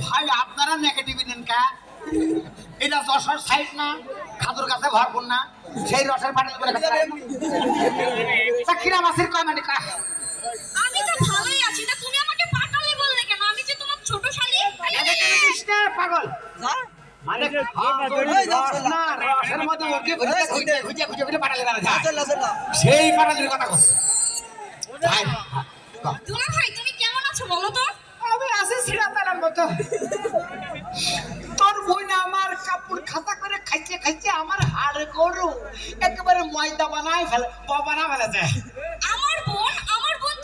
ভাই আপনারা নেগেটিভ নেন কা? এটা যশোর সাইড না, খাদুর কাছে ভরপুর না, সেই রসের পাটিল করে কিরা মাছের কয় মানে কা? আমি তো ভালোই আছি না, তুমি আমাকে পাটালি বললে কেন? আমি যে তোমার ছোট শালি। পাগল মানে না, রসের মধ্যে ওকে খুঁজে খুঁজে খুঁজে খুঁজে পাটালি বানা যায়, সেই পাটালির কথা বলছে। দুলা ভাই তুমি কেমন আছো বলো তো? আমি আছি সিরাতালার মতো। তোর বই না আমার কাপড় খাতা করে খাইছে খাইছে আমার হাড় গরু একেবারে ময়দা বানায় ফেলে, বানা ফেলেছে। আমার বোন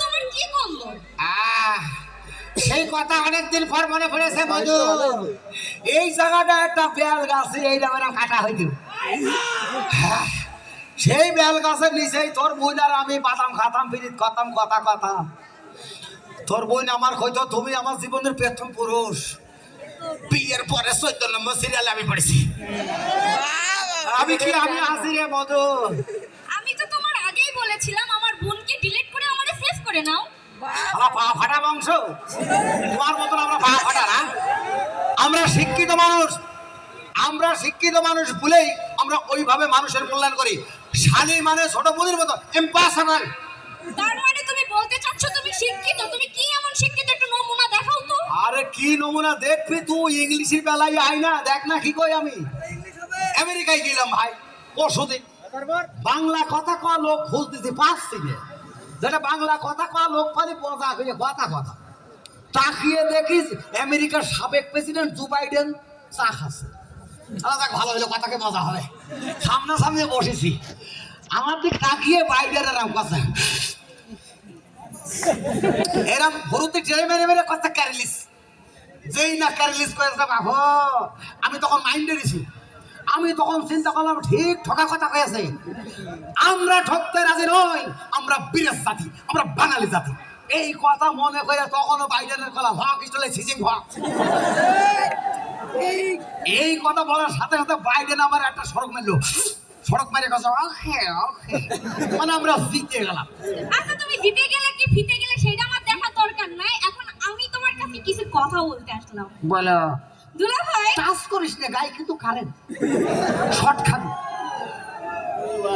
তোমার কি করলো? সেই কথা অনেকদিন পর মনে পড়েছে মধু। এই জায়গাটা একটা বেল গাছ, এই জায়গাটা কাটা হইতো। সেই বেল গাছের নিচেই তোর বোন আর আমি বাদাম খাতাম, বিড়িত খাতাম, কথা কথা। তোর বোন আমার কইতো তুমি আমার জীবনের প্রথম পুরুষ। বিয়ের পরে 14 নম্বর সিরিয়ালে আমি পড়েছি। আমি আছি রে মধু। আমি তো তোমার আগেই বলেছিলাম আমার বোনকে ডিলিট করে আমারে সেভ করে নাও। আমার পা ফাটা বংশ, তোমার মতন আমরা পা ফাটা না। আমরা শিক্ষিত মানুষ বলেই আমরা ওইভাবে মানুষের মূল্যায়ন করি। শালী মানে ছোট বোনের মতো ইম্পসিবল। তার মানে তুমি বলতে চাচ্ছ তুমি শিক্ষিত? তুমি কি এমন শিক্ষিত, একটু নমুনা দেখাও তো। আরে কি নমুনা দেখবি তুই? ইংলিশের বেলায় আই না, দেখ না কি কই আমি। আমেরিকায় গেলাম ভাই পরশুদিন, বাংলা কথা কওয়া লোক খোঁজ দিতে পারছি না। যেটা বাংলা কথা কওয়া লোক পালি মজা হয়ে কথা কথা তাকিয়ে দেখিস আমেরিকার সাবেক প্রেসিডেন্ট জো বাইডেন চা খাচ্ছে। ভালো হলো, কথাকে মজা হবে। সামনাসামনি বসেছি, আমার দিক তাকিয়ে বাইডেনের নাম কথা এরম ভরুতে জেলে মেরে মেরে কথা ক্যারিলিস, যেই না ক্যারিলিস করেছে বাবু। আমি তখন মাইন্ডে দিছি, আমি তখন চিন্তা করলাম ঠিক ঠকা কথা কয়েছে। আমরা ঠকতে রাজি নই, আমরা বীরের জাতি, আমরা বাঙালি জাতি। এই কথা মনে করে তখনও বাইডেনের কলা হক চলে সিজিং হক। এই কথা বলার সাথে সাথে বাইডেন আমার একটা সড়ক মারলো, সড়ক মারে কথা ওকে ওকে, মানে আমরা জিতে গেলাম। আচ্ছা তুমি জিতে গেলে কি ফিতে গেলে সেটা আমার দেখার দরকার নাই। এখন আমি তোমার কাছে কিছু কথা বলতে আসলাম। বলো। দুলা ভাই টাচ করিস না, গায়ে কিন্তু কারেন্ট শর্ট খাবি।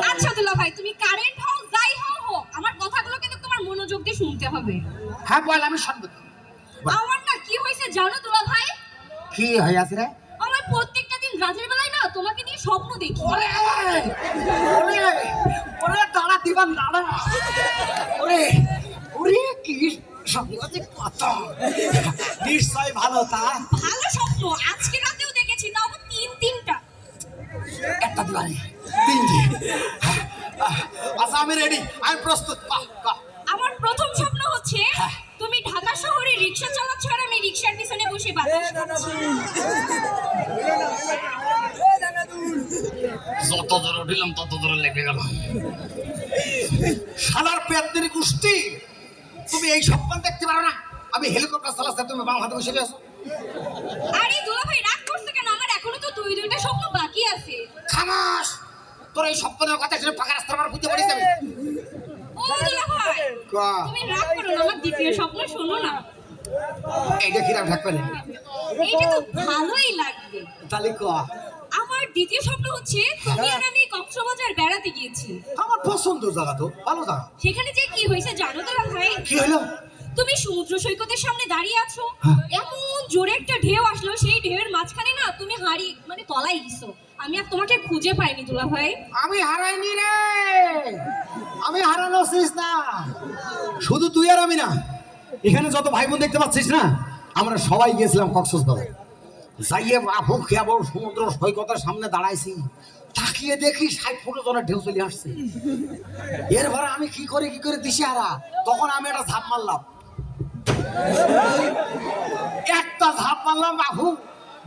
আচ্ছা দুলা ভাই তুমি কারেন্ট হও যাই হও, আমার কথাগুলো কিন্তু তোমার মনোযোগ দিয়ে শুনতে হবে। হ্যাঁ বল, আমি শুনবো। আমার না কি হয়েছে জানো দুলা ভাই? কি হয়ে আছে রে? আমার প্রত্যেকটা দিন রাতের বেলায় না তোমাকে নিয়ে স্বপ্ন দেখি। ওরে ওরে ওরে দাঁড়া দিবান দাঁড়া। ওরে ওরে কি স্বপ্নতে কত নিশ্চয় ভালো। তা ভালো স্বপ্ন আজকে রাতেও দেখেছি, তাও তিনটা। একটা দিবানি তিনটে। আচ্ছা আমি রেডি, আমি প্রস্তুত। আমার প্রথম স্বপ্ন হচ্ছে তুমি ঢাকা শহরে রিকশা চালাচ্ছ আর আমি রিকশার পিছনে বসে বাতাস খাচ্ছি। যত দূর উঠিলাম তত দূর লেগে গেল। শালার পেতনি কুষ্টি, তুমি এই স্বপ্ন দেখতে পারো না? আমি হেলিকপ্টার চালাচ্ছি, তুমি বাম হাতে বসে গেছো। আরে দুলা ভাই রাগ করছে কেন? আমার এখনো তো দুইটা স্বপ্ন বাকি আছে। খামাস, তোর এই স্বপ্নের কথা শুনে ফাঁকা রাস্তার আমার বুঝতে পারিস আমি। ও দুলা ভাই তুমি রাগ করো না, আমার দ্বিতীয় স্বপ্ন শোনো না। এইটা কিরাম থাকবে না? এইটা তো ভালোই লাগবে। তাহলে কয়া। আমার দ্বিতীয় স্বপ্ন হচ্ছে তুমি আর আমি কক্সবাজার বেড়াতে গিয়েছি। আমার পছন্দ জায়গা, তো ভালো জায়গা। সেখানে যে কি হয়েছে জানো তো ভাই? কি হলো? তুমি সমুদ্র সৈকতের সামনে দাঁড়িয়ে আছো, এমন জোরে একটা ঢেউ আসলো, সেই ঢেউয়ের মাঝখানে না তুমি মানে তলায় গেছো। আমি আর তোমাকে খুঁজে পাইনি দুলা ভাই। আমি হারাইনি রে, আমি হারানো ছিস না। শুধু তুই আর আমি না, এখানে যত ভাই বোন দেখতে পাচ্ছিস না, আমরা সবাই গিয়েছিলাম কক্সবাজার। যাইয়ে বাবু খেয়াবো সমুদ্র সৈকতের সামনে দাঁড়াইছি, তাকিয়ে দেখি 60 ফুট জনের ঢেউ চলে আসছে। এরপরে আমি কি করে দিশে হারা, তখন আমি একটা ঝাঁপ মারলাম, বাবু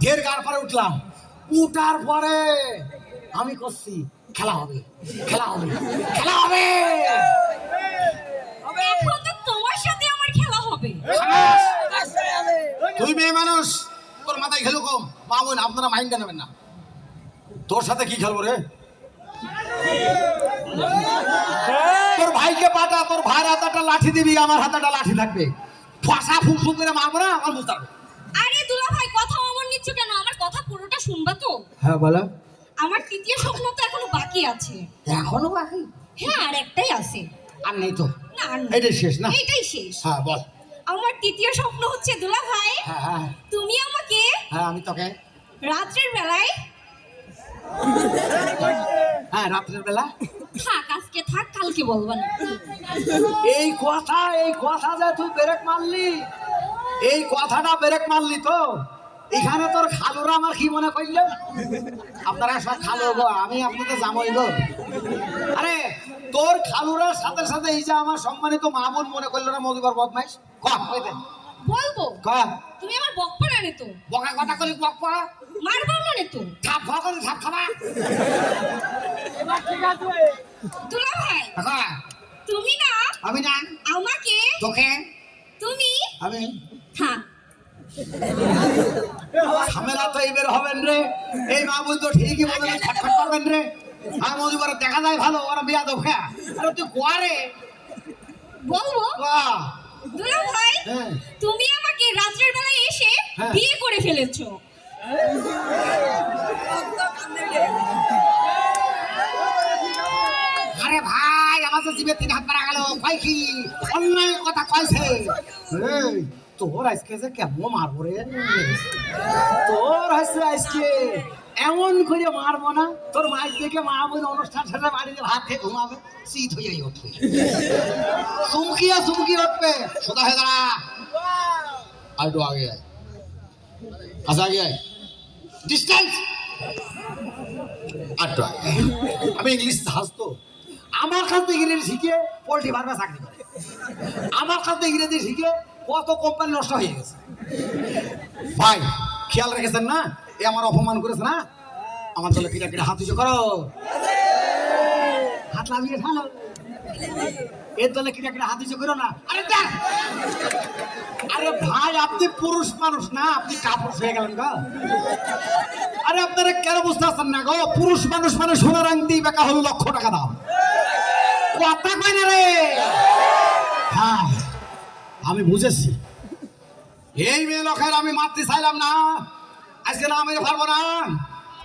ঢের গার পরে উঠলাম। উঠার পরে আমি করছি খেলা হবে, খেলা হবে, খেলা হবে। এখন তো তোমার সাথে আমার খেলা হবে। তুই মেয়ে মানুষ, তোর মাথায় খেলো কম। মামুন আপনারা মাইন্ডটা নেবেন না, তোর সাথে কি খেলবো রে? তোর ভাইকে পাঠা, তোর ভাইয়ের হাতে একটা লাঠি দিবি, আমার হাতে একটা লাঠি থাকবে, ফসা ফুসু করে মারবো না, আমার মুস্তাবে। আরে দুলা ভাই কথা অমন নিচ্ছ কেন? আমার কথা পুরোটা শুনবা তো? হ্যাঁ বলো। আমার তৃতীয় স্বপ্ন তো এখনো বাকি আছে। এখনো বাকি? হ্যাঁ, আর একটাই আছে। আর নেই তো? না, আর না। এটাই শেষ না? এটাই শেষ। হ্যাঁ বল। আমার তৃতীয় স্বপ্ন হচ্ছে দুলা ভাই, হ্যাঁ হ্যাঁ তুমি আমাকে হ্যাঁ, আমি তোকে রাত্রের বেলায়, হ্যাঁ রাত্রের বেলা, থাক আজকে থাক, কালকে বলবা না। এই কথা যে তুই ব্রেক মারলি, এই কথাটা ব্রেক মারলি তো, এখানে তোর খালুরা আমার কি মনে করলো? আপনারা সব খালু গো, আমি আপনাদের জামাই গো। আরে তোর খালুরার সাথে সাথে এই যে আমার সম্মানিত মা বোন মনে করলো না মধুকর বদমাইশ? বলবো তুমি আমার বকপা না নে তো, বকা কথা করি বকপা, মারবা না নে তো, থাপ খাওয়া থাপ খাবা। দুলা ভাই হ্যাঁ তুমি না, আমি না, আমাকে, তোকে, তুমি, আমি, থাক। ঝামেলা তো এইবার হবেন রে, এই মা বোন তো ঠিকই বলে ছটফট করবেন রে। আর মধুকর দেখা যায় ভালো, ওরা বিয়া দেবো। হ্যাঁ আরে তুই কোয়ারে বলবো বাহ। দুলা ভাই, হ্যাঁ তুমি আমাকে রাত্রের বেলায় এসে হ্যাঁ। বিয়ে করে ফেলেছো। আরে ভাই আমার তো জিভে 3 হাত মারা গেল, কয় কি অন্যায় কথা কইছে। এই তোর আজকে যে কেমন মারবো রে, তোর হাসছে আজকে এমন করে মারবো না, তোর মাছ দেখে মা বোন অনুষ্ঠান সাথে বাড়িতে ভাত খেয়ে ঘুমাবে, শীত হয়ে যাই উঠবে, চুমকি উঠবে। সোজা হয়ে দাঁড়া, আর একটু আগে আয়, কাছে আগে আয়, ডিস্টেন্স আটটা। আমি ইংলিশ জাহাজ তো, আমার কাছ থেকে ইংরেজি শিখে পোল্ট্রি ফার্মে চাকরি করে, আমার কাছ থেকে ইংরেজি শিখে কত কোম্পানি নষ্ট হয়ে গেছে। ভাই খেয়াল রেখেছেন না, এ আমার অপমান করেছে না, আমার দলে কিরা কিরা হাত উঁচু করো, হাত লাগিয়ে ঢালো, এর দলে কিরা কিরা হাত উঁচু করো না। আরে দেখ, আরে ভাই আপনি পুরুষ মানুষ না, আপনি কাপুরুষ হয়ে গেলেন গো। আরে আপনারা কেন বুঝতে পারছেন না গো, পুরুষ মানুষ মানে সোনার আংটি বেকা হলো 1,00,000 টাকা দাম, কথা কয় না রে। হ্যাঁ আমি বুঝেছি, এই মেয়ে লোকের আমি মারতে চাইলাম না, আজকে না মেরে পারবো না,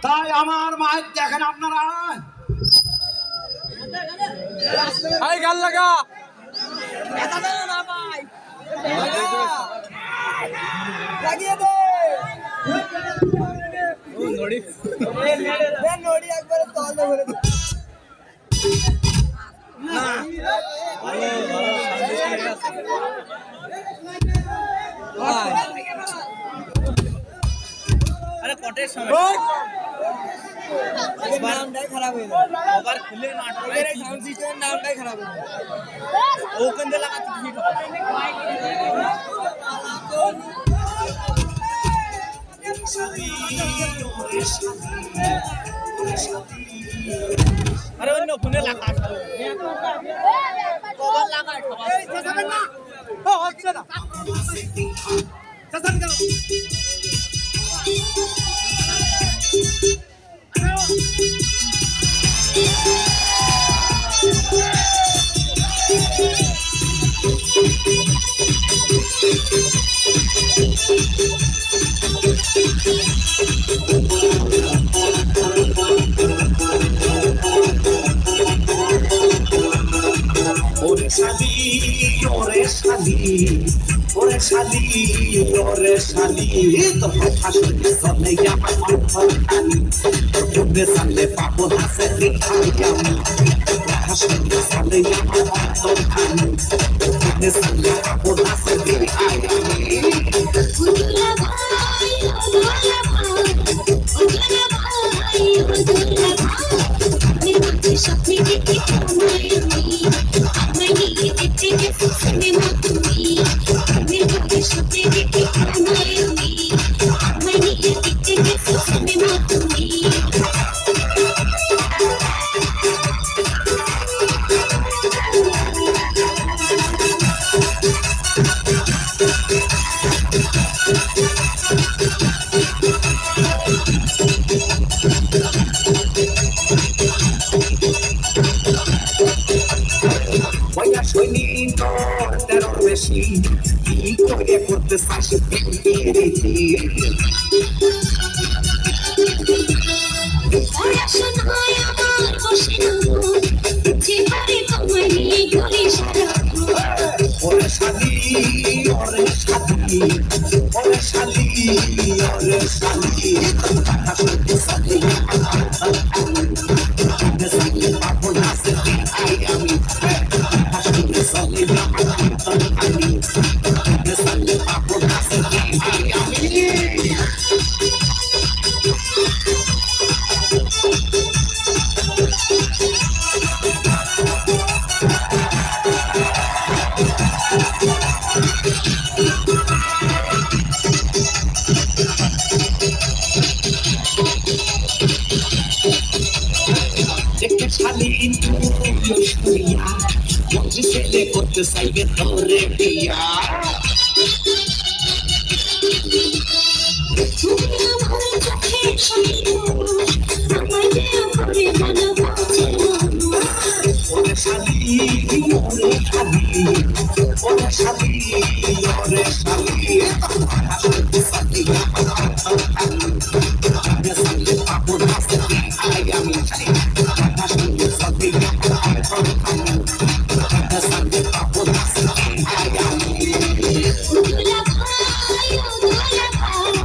তাই আমার মায়ের দেখেন আপনারা। গাল লাগা লাগিয়ে দে নড়ি একবারে তল ধরে দে। আরে কটের সময় নামটাই খারাপ হয়ে যায়, ওভার খুলে নাটক এই সাউন্ড সিস্টেমের নামটাই খারাপ হয়ে যায়। ওখান দিয়ে লাগাতে ঠিক আরে অন্য ফোনে লাগা কভার লাগায় সবাই না ও হচ্ছে না চাচান কেন ওরে শালি ওরে শালি ওরে শালি ওরে শালি তোর কথা শুনে চলে আমার অন্তর খালি তোরে সামনে পাবো হাসে খালি আমি কথা শুনে চলে আমার অন্তর খালি তোরে সামনে পাবো হাসে খালি আমি স্বপ্নে দেখি তোমায় আমি আমায় নিয়ে যেতে গেছো সিনেমা তুমি স্বপ্নে দেখি তোমায় আমি আমায় নিয়ে যেতে গেছো সিনেমা তুমি বলছি কি করে করতে চাস মেরেছি পড়াশোনায় আমার বসে না মন, যে পারে তোমায় নিয়ে করি সারাক্ষণ। ওরে শালি ওরে শালি ওরে শালি ওরে শালি কথা শুনতে শালি শালি পাপো নাচতে আই আমি কথা শুনতে শালি আমি শালি পাপো নাচতে আই আমি দেখতে শালি তুই শুইয়া মঞ্চে ছেলে করতে চাইবে তোরে বিয়া তুমি আমার চোখের সামনে, আমায় দেও করে মন বাঁচে না। ওরে শালি ওরে শালি ওরে শালি ওরে শালি আসলে শালি শালি পাপো নাচতে আই আমি শালি আসলে শালি শালি পাপো নাচতে আই আমি দুলা ভাই ও দুলা ভাই,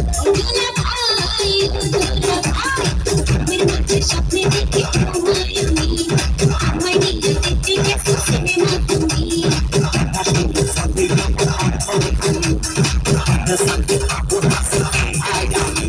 ও দুলা ভাই ও দুলা ভাই, মেরে মাঝে স্বপ্নে দেখি তোমায় আমি, আমায় নিয়ে দেখতে গেছো সিনেমা তুমি। আসলে শালি শালি পাপো নাচতে আই আমি